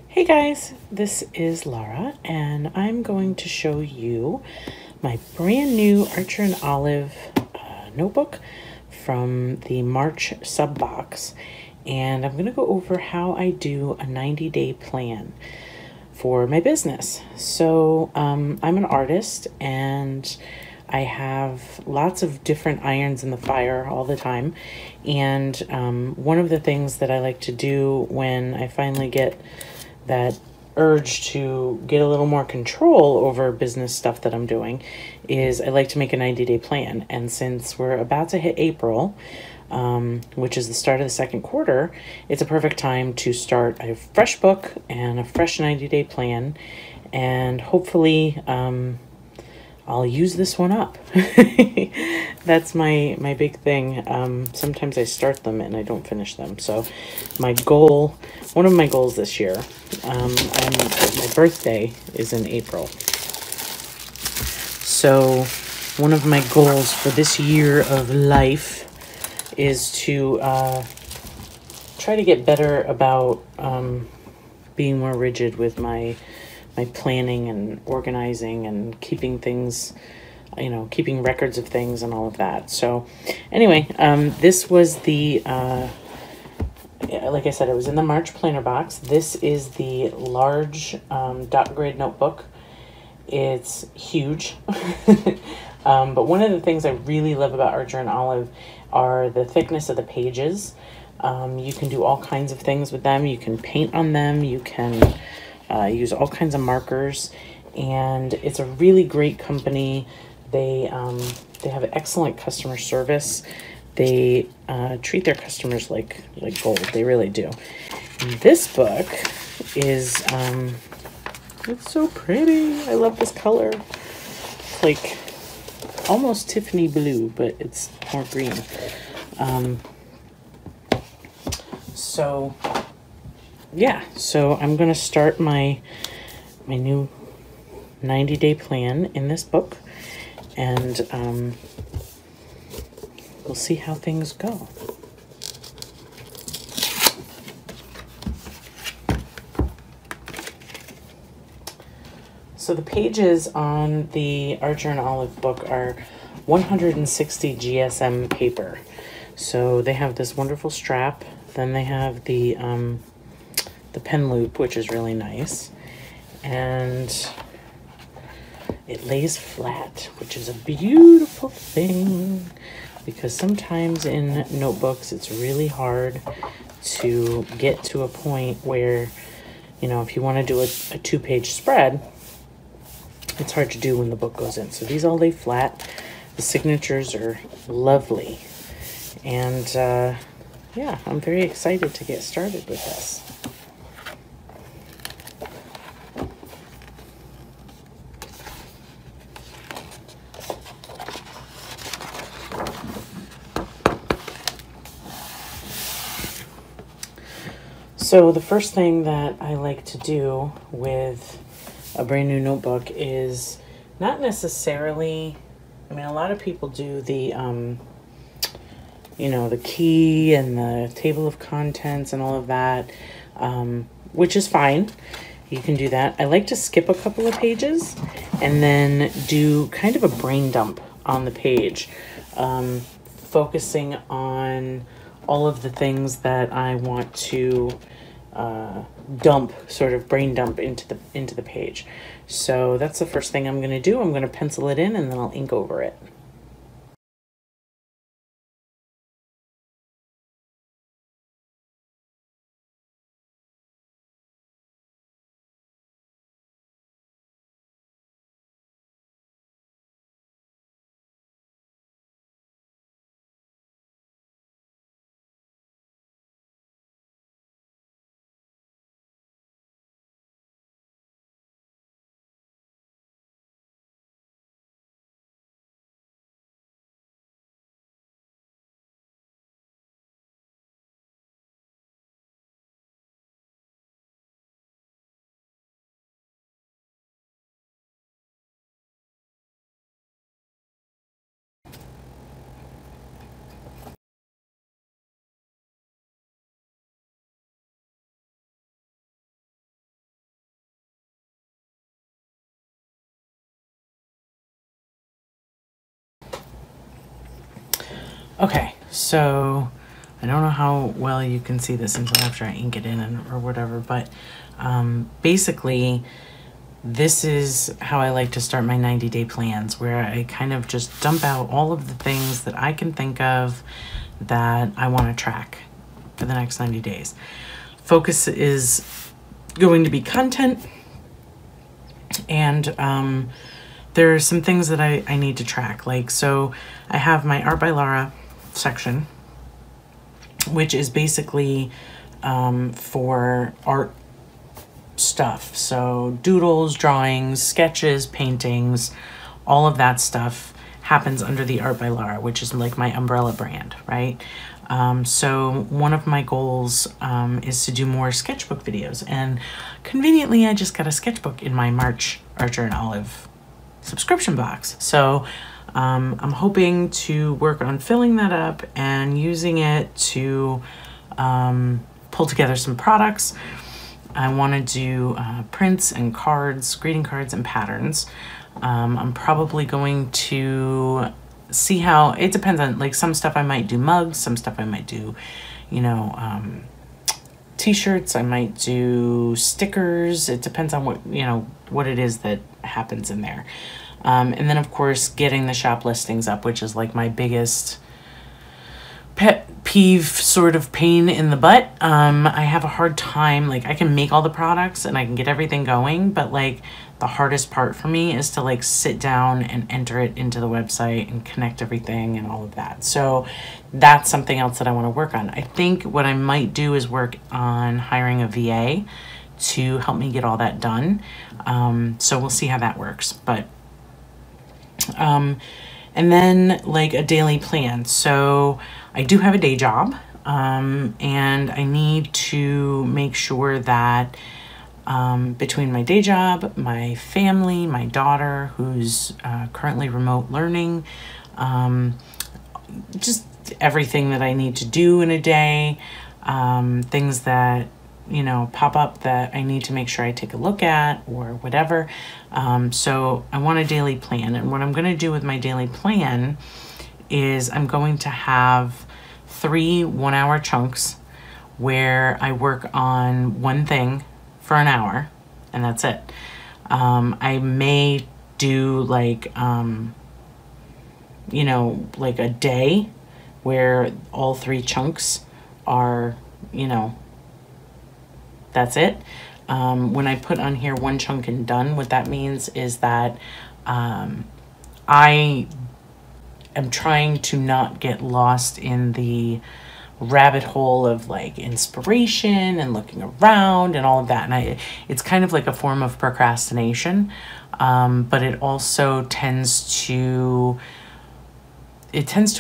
Hey guys, this is Lara, and I'm going to show you my brand new Archer and Olive notebook from the March Sub Box. And I'm going to go over how I do a 90-day plan for my business. So I'm an artist and I have lots of different irons in the fire all the time. And one of the things that I like to do when I finally get that urge to get a little more control over business stuff that I'm doing is I like to make a 90-day plan. And since we're about to hit April, which is the start of the second quarter, it's a perfect time to start a fresh book and a fresh 90-day plan. And hopefully, I'll use this one up. That's my big thing. Sometimes I start them and I don't finish them. So one of my goals this year, my birthday is in April. So one of my goals for this year of life is to try to get better about being more rigid with my planning and organizing and keeping things, keeping records of things and all of that. So anyway, this was the, like I said, it was in the March planner box. This is the large dot grid notebook. It's huge. But one of the things I really love about Archer and Olive are the thickness of the pages. You can do all kinds of things with them. You can paint on them. You can use all kinds of markers, and it's a really great company. They have excellent customer service. They treat their customers like gold. They really do. And this book is it's so pretty. I love this color. It's like almost Tiffany blue, but it's more green. So yeah, so I'm going to start my new 90-day plan in this book, and we'll see how things go. So the pages on the Archer and Olive book are 160 GSM paper. So they have this wonderful strap. Then they have the pen loop, which is really nice, and it lays flat, which is a beautiful thing, because sometimes in notebooks it's really hard to get to a point where, if you want to do a 2-page spread, it's hard to do when the book goes in. So these all lay flat. The signatures are lovely, and yeah, I'm very excited to get started with this. So the first thing that I like to do with a brand new notebook is not necessarily, a lot of people do the, the key and the table of contents and all of that, which is fine. You can do that. I like to skip a couple of pages and then do kind of a brain dump on the page, focusing on all of the things that I want to brain dump into the page. So that's the first thing I'm going to do. I'm going to pencil it in and then I'll ink over it. Okay, so I don't know how well you can see this until after I ink it in or whatever, but basically this is how I like to start my 90-day plans, where I kind of just dump out all of the things that I can think of that I want to track for the next 90 days. Focus is going to be content, and there are some things that I need to track. Like, so I have my Art by Lara section, which is basically for art stuff. So doodles, drawings, sketches, paintings, all of that stuff happens under the Art by Lara, which is like my umbrella brand, right? So one of my goals is to do more sketchbook videos, and conveniently I just got a sketchbook in my March Archer and Olive subscription box. So I'm hoping to work on filling that up and using it to pull together some products. I want to do prints and cards, greeting cards and patterns. I'm probably going to see how, it depends on, like, some stuff I might do mugs, some stuff I might do, you know, t-shirts, I might do stickers. It depends on what, you know, what it is that happens in there. And then of course getting the shop listings up, which is like my biggest pet peeve, sort of pain in the butt. I have a hard time, like, I can make all the products and I can get everything going, but like the hardest part for me is to like sit down and enter it into the website and connect everything and all of that. So that's something else that I want to work on. I think what I might do is work on hiring a VA to help me get all that done. So we'll see how that works. But and then like a daily plan. So I do have a day job, and I need to make sure that between my day job, my family, my daughter, who's currently remote learning, just everything that I need to do in a day, things that, you know, pop up that I need to make sure I take a look at or whatever. So I want a daily plan. And what I'm going to do with my daily plan is I'm going to have 3 one-hour chunks where I work on one thing for an hour, and that's it. I may do like, you know, like a day where all 3 chunks are, you know, that's it. When I put on here one chunk and done, what that means is that I am trying to not get lost in the rabbit hole of like inspiration and looking around and all of that. And it's kind of like a form of procrastination, but it also tends to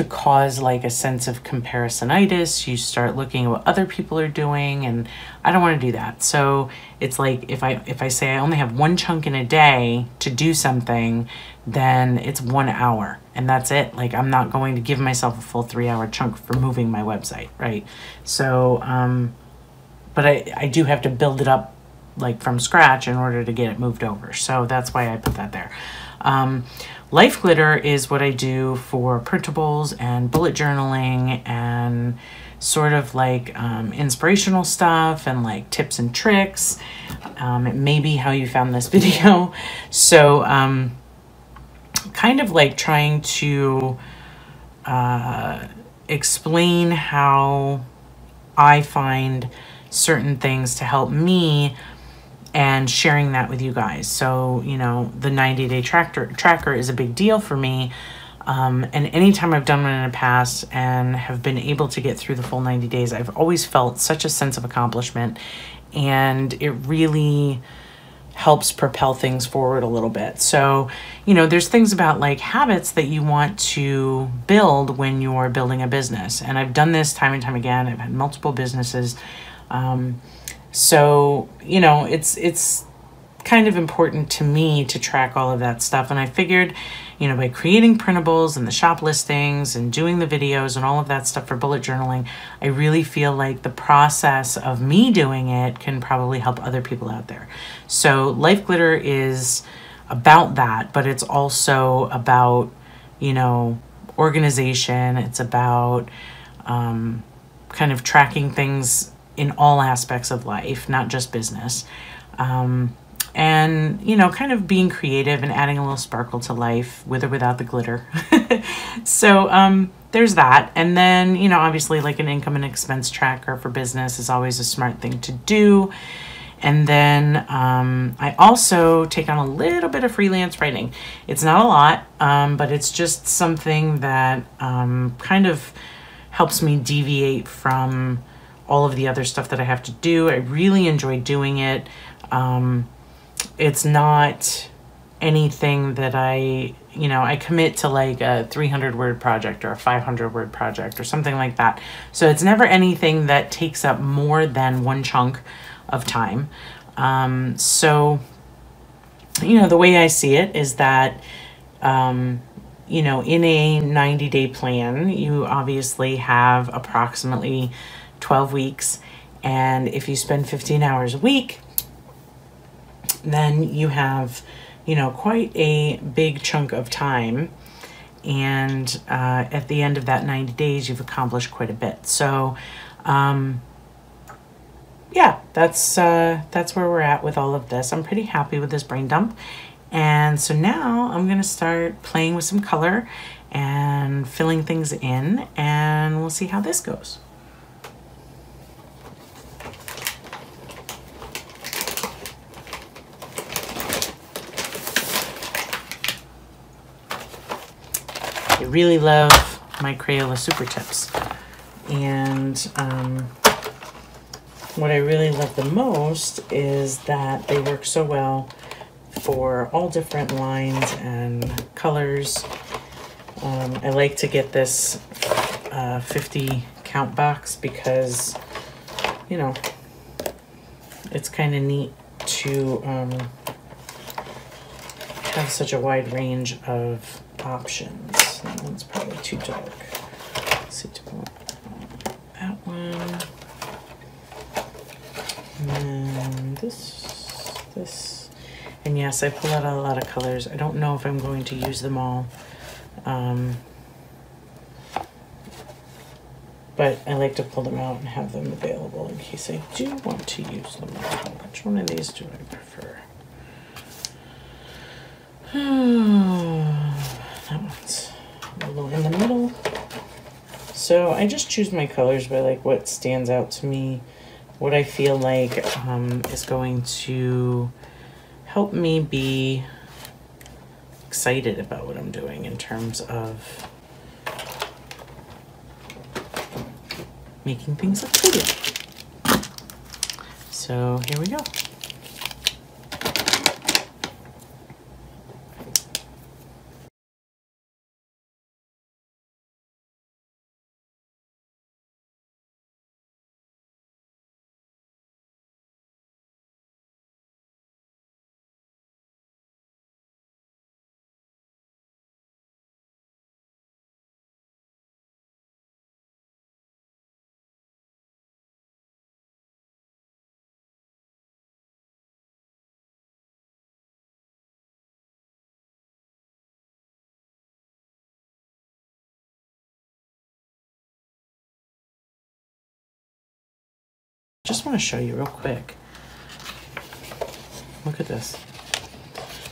cause like a sense of comparisonitis. You start looking at what other people are doing, and I don't want to do that. So it's like if I say I only have one chunk in a day to do something, then it's 1 hour and that's it. Like, I'm not going to give myself a full 3-hour chunk for moving my website, right? So but I do have to build it up like from scratch in order to get it moved over. So that's why I put that there. Life glitter is what I do for printables and bullet journaling and sort of like inspirational stuff and like tips and tricks. It may be how you found this video. So kind of like trying to explain how I find certain things to help me and sharing that with you guys. So, you know, the 90-day tracker is a big deal for me. And anytime I've done one in the past and have been able to get through the full 90 days, I've always felt such a sense of accomplishment, and it really helps propel things forward a little bit. So, you know, there's things about like habits that you want to build when you're building a business. And I've done this time and time again. I've had multiple businesses. So, you know, it's kind of important to me to track all of that stuff. And I figured, you know, by creating printables and the shop listings and doing the videos and all of that stuff for bullet journaling, I really feel like the process of me doing it can probably help other people out there. So Life Glitter is about that, but it's also about, you know, organization. It's about kind of tracking things in all aspects of life, not just business. And, you know, kind of being creative and adding a little sparkle to life with or without the glitter. So there's that. And then, you know, obviously like an income and expense tracker for business is always a smart thing to do. And then I also take on a little bit of freelance writing. It's not a lot, but it's just something that kind of helps me deviate from all of the other stuff that I have to do. I really enjoy doing it. It's not anything that I commit to like a 300-word project or a 500-word project or something like that. So it's never anything that takes up more than one chunk of time. So, you know, the way I see it is that, you know, in a 90-day plan, you obviously have approximately 12 weeks. And if you spend 15 hours a week, then you have, you know, quite a big chunk of time. And at the end of that 90 days, you've accomplished quite a bit. So, yeah, that's where we're at with all of this. I'm pretty happy with this brain dump. And so now I'm going to start playing with some color and filling things in, and we'll see how this goes. I really love my Crayola Super Tips. And what I really love the most is that they work so well for all different lines and colors. I like to get this 50 count box because, you know, it's kind of neat to have such a wide range of options. That one's probably too dark. Let's see, that one. And then this. And yes, I pull out a lot of colors. I don't know if I'm going to use them all. But I like to pull them out and have them available in case I do want to use them all. Which one of these do I prefer? That one's a little in the middle. So I just choose my colors by like what stands out to me, what I feel like is going to help me be excited about what I'm doing in terms of making things look pretty. So here we go. Just want to show you real quick. Look at this.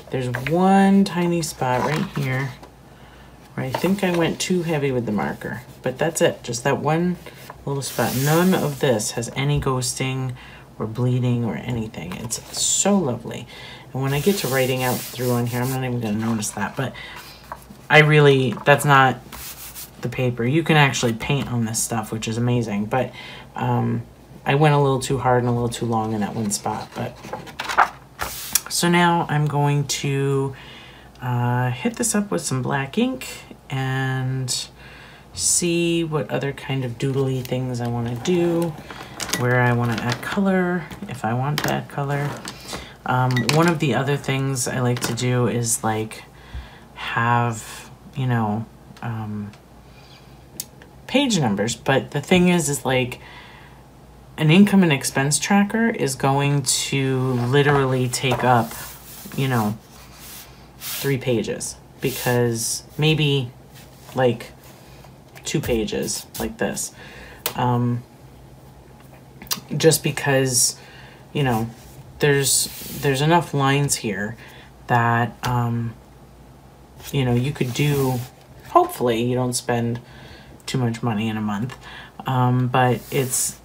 There's one tiny spot right here where I think I went too heavy with the marker, but that's it. Just that one little spot. None of this has any ghosting or bleeding or anything. It's so lovely. And when I get to writing out through on here, I'm not even going to notice that, but I really, that's not the paper. You can actually paint on this stuff, which is amazing, but I went a little too hard and a little too long in that one spot. But so now I'm going to hit this up with some black ink and see what other kind of doodly things I want to do, where I want to add color, if I want to add color. One of the other things I like to do is like have, you know, page numbers. But the thing is like, an income and expense tracker is going to literally take up, you know, 3 pages, because maybe like 2 pages like this. Just because, you know, there's enough lines here that, you know, you could do, hopefully you don't spend too much money in a month. But it's,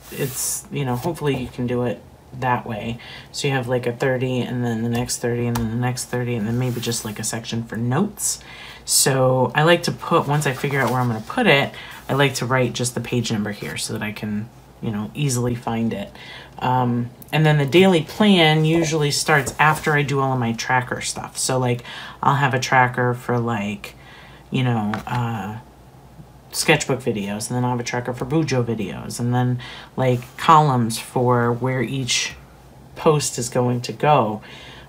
you know, hopefully you can do it that way. So you have like a 30 and then the next 30 and then the next 30 and then maybe just like a section for notes. So I like to put, once I figure out where I'm going to put it, I like to write just the page number here so that I can, you know, easily find it. And then the daily plan usually starts after I do all of my tracker stuff. So like I'll have a tracker for like, you know, sketchbook videos, and then I'll have a tracker for Bujo videos, and then like columns for where each post is going to go.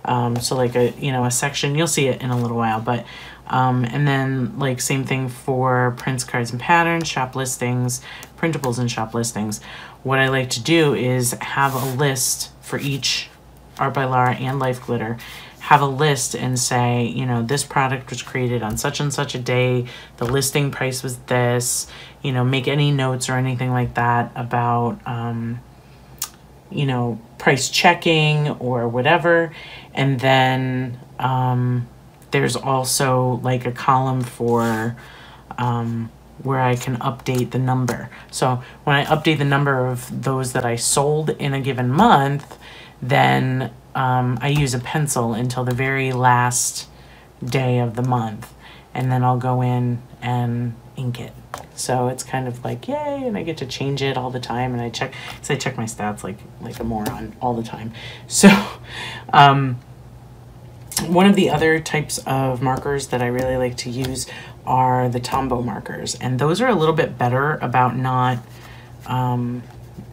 So like a, you know, a section, you'll see it in a little while, but and then like same thing for prints, cards, and patterns, shop listings, printables, and shop listings. What I like to do is have a list for each Art by Lara and Life Glitter, have a list and say, you know, this product was created on such and such a day, the listing price was this, you know, make any notes or anything like that about, you know, price checking or whatever. And then there's also like a column for where I can update the number. So when I update the number of those that I sold in a given month, then I use a pencil until the very last day of the month, and then I'll go in and ink it. So it's kind of like, yay, and I get to change it all the time, and I check, because I check my stats like a moron all the time. So one of the other types of markers that I really like to use are the Tombow markers, and those are a little bit better about not,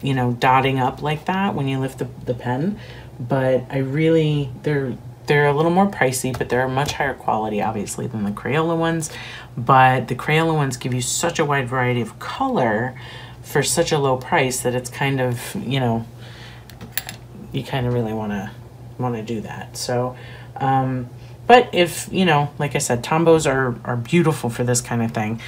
you know, dotting up like that when you lift the pen. But I really, they're a little more pricey, but they're much higher quality, obviously, than the Crayola ones. But the Crayola ones give you such a wide variety of color for such a low price that it's kind of, you know, you kind of really want to do that. So, but if, you know, like I said, Tombows are beautiful for this kind of thing.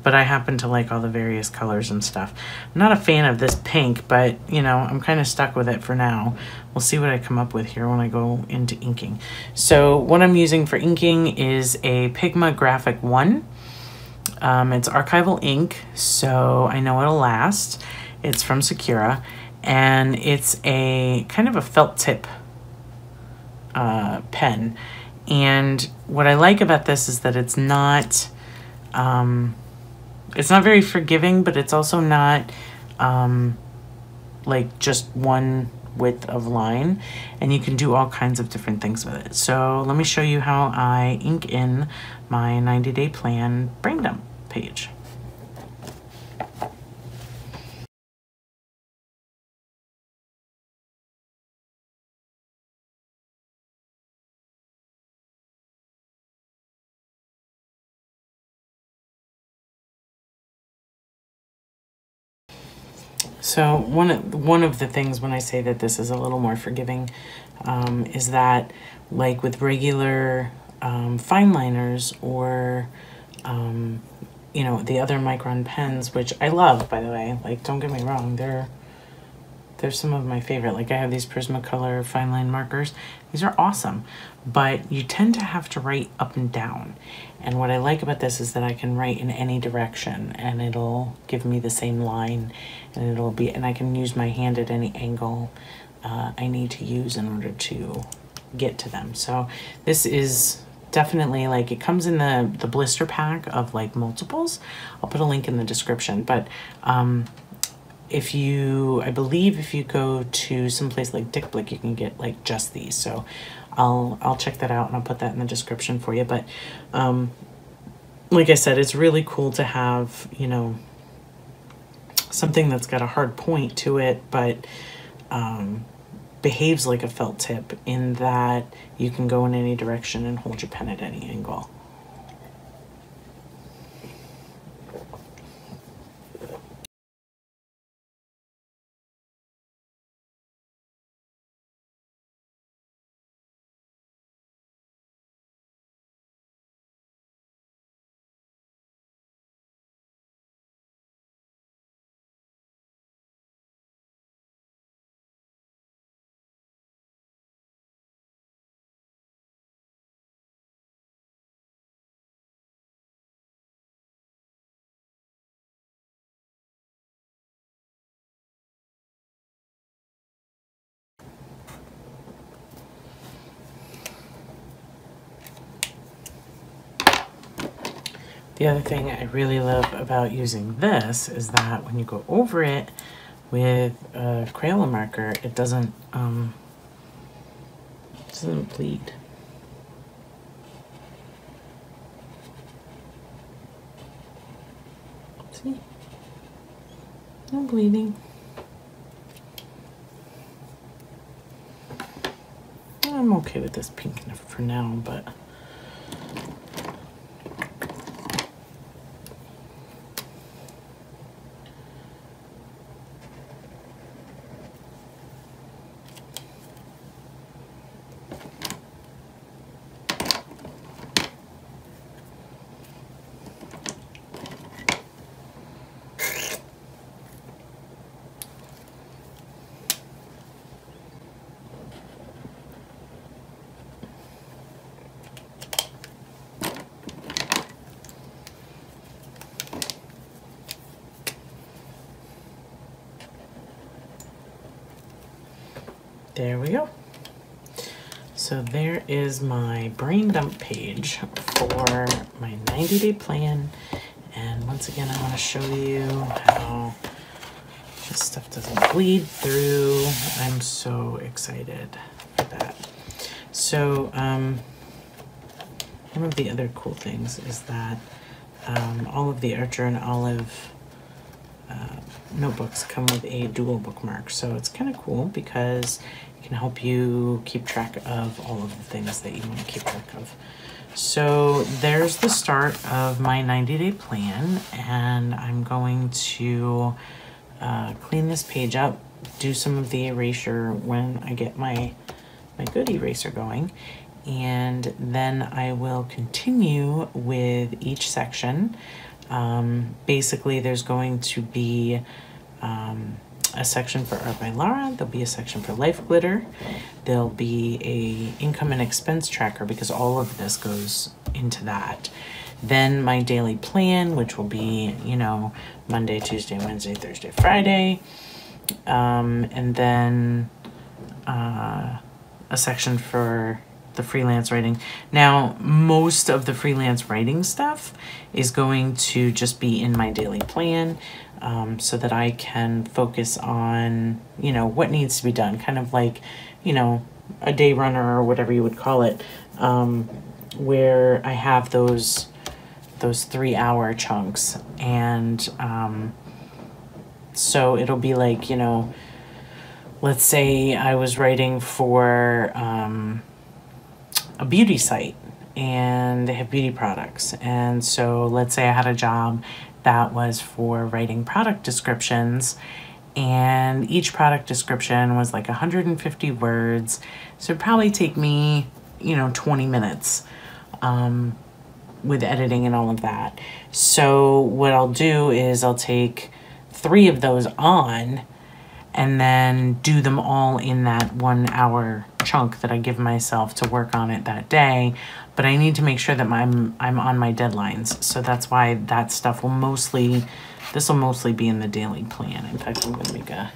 But I happen to like all the various colors and stuff. I'm not a fan of this pink, but, you know, I'm kind of stuck with it for now. We'll see what I come up with here when I go into inking. So what I'm using for inking is a Pigma Graphic 1. It's archival ink, so I know it'll last. It's from Sakura, and it's a kind of a felt tip pen. And what I like about this is that it's not very forgiving, but it's also not like just one width of line, and you can do all kinds of different things with it. So let me show you how I ink in my 90-day plan brain dump page. So one of the things when I say that this is a little more forgiving is that, like with regular fine liners or you know, the other Micron pens, which I love, by the way, like, don't get me wrong, they're some of my favorite. Like I have these Prismacolor fine line markers. These are awesome, but you tend to have to write up and down. And what I like about this is that I can write in any direction and it'll give me the same line, and and I can use my hand at any angle I need to use in order to get to them. So this is definitely, like, it comes in the blister pack of like multiples. I'll put a link in the description, but I believe if you go to some place like Dick Blick, you can get like just these. So I'll check that out and I'll put that in the description for you. But like I said, it's really cool to have, you know, something that's got a hard point to it, but behaves like a felt tip in that you can go in any direction and hold your pen at any angle. The other thing I really love about using this is that when you go over it with a Crayola marker, it doesn't bleed. See? No bleeding. I'm okay with this pink for now, but there we go. So there is my brain dump page for my 90-day plan. And once again, I want to show you how this stuff doesn't bleed through. I'm so excited for that. So one of the other cool things is that all of the Archer and Olive notebooks come with a dual bookmark. So it's kind of cool because it can help you keep track of all of the things that you want to keep track of. So there's the start of my 90-day plan, and I'm going to clean this page up, do some of the erasure when I get my good eraser going, and then I will continue with each section. Basically, there's going to be a section for Art by Lara, there'll be a section for Life Glitter, there'll be a income and expense tracker because all of this goes into that. Then my daily plan, which will be, you know, Monday, Tuesday, Wednesday, Thursday, Friday, and then a section for the freelance writing. Now, most of the freelance writing stuff is going to just be in my daily plan, so that I can focus on, you know, what needs to be done, kind of like, you know, a day runner or whatever you would call it, where I have those 3-hour chunks. And so it'll be like, you know, let's say I was writing for a beauty site and they have beauty products. And so let's say I had a job that was for writing product descriptions, and each product description was like 150 words. So it'd probably take me, you know, 20 minutes with editing and all of that. So what I'll do is I'll take 3 of those on and then do them all in that 1-hour chunk that I give myself to work on it that day. But I need to make sure that I'm on my deadlines. So that's why that stuff will mostly, this will mostly be in the daily plan. In fact, I'm gonna make a,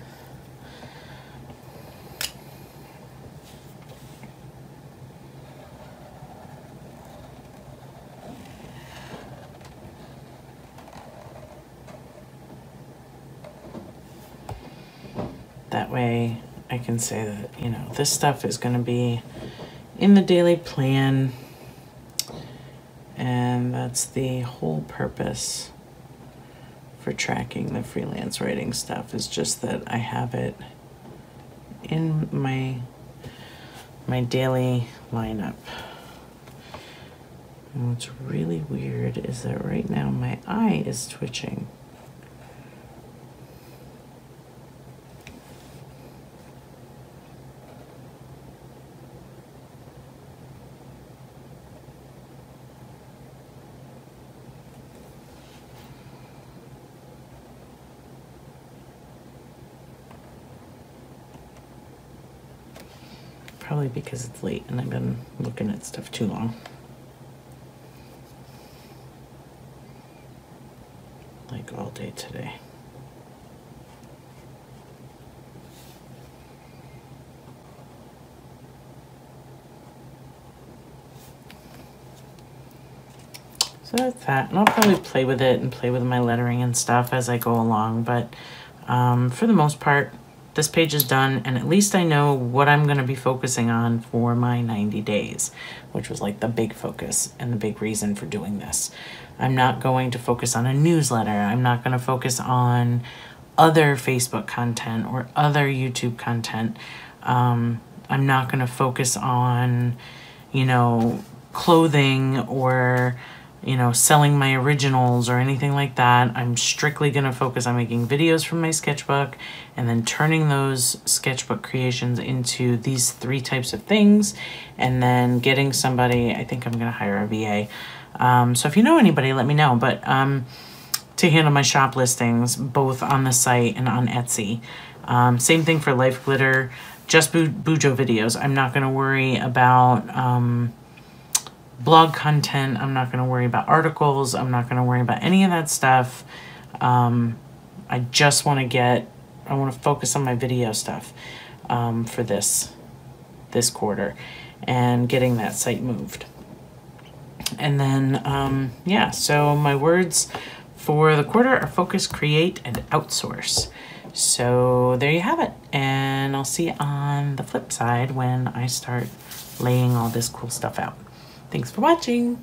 that way I can say that, you know, this stuff is gonna be in the daily plan. And that's the whole purpose for tracking the freelance writing stuff, is just that I have it in my daily lineup. And what's really weird is that right now my eye is twitching. Probably because it's late and I've been looking at stuff too long. Like all day today. So So that's that. And I'll probably play with it and play with my lettering and stuff as I go along. But for the most part, this page is done, and at least I know what I'm going to be focusing on for my 90 days, which was like the big focus and the big reason for doing this. I'm not going to focus on a newsletter. I'm not going to focus on other Facebook content or other YouTube content. I'm not going to focus on, you know, clothing or, you know, selling my originals or anything like that. I'm strictly going to focus on making videos from my sketchbook and then turning those sketchbook creations into these 3 types of things, and then getting somebody. I think I'm going to hire a VA. So if you know anybody, let me know. But to handle my shop listings, both on the site and on Etsy. Same thing for Life Glitter, just Bujo videos. I'm not going to worry about blog content. I'm not going to worry about articles. I'm not going to worry about any of that stuff. I just want to I want to focus on my video stuff for this quarter and getting that site moved. And then, yeah, so my words for the quarter are focus, create, and outsource. So there you have it. And I'll see you on the flip side when I start laying all this cool stuff out. Thanks for watching.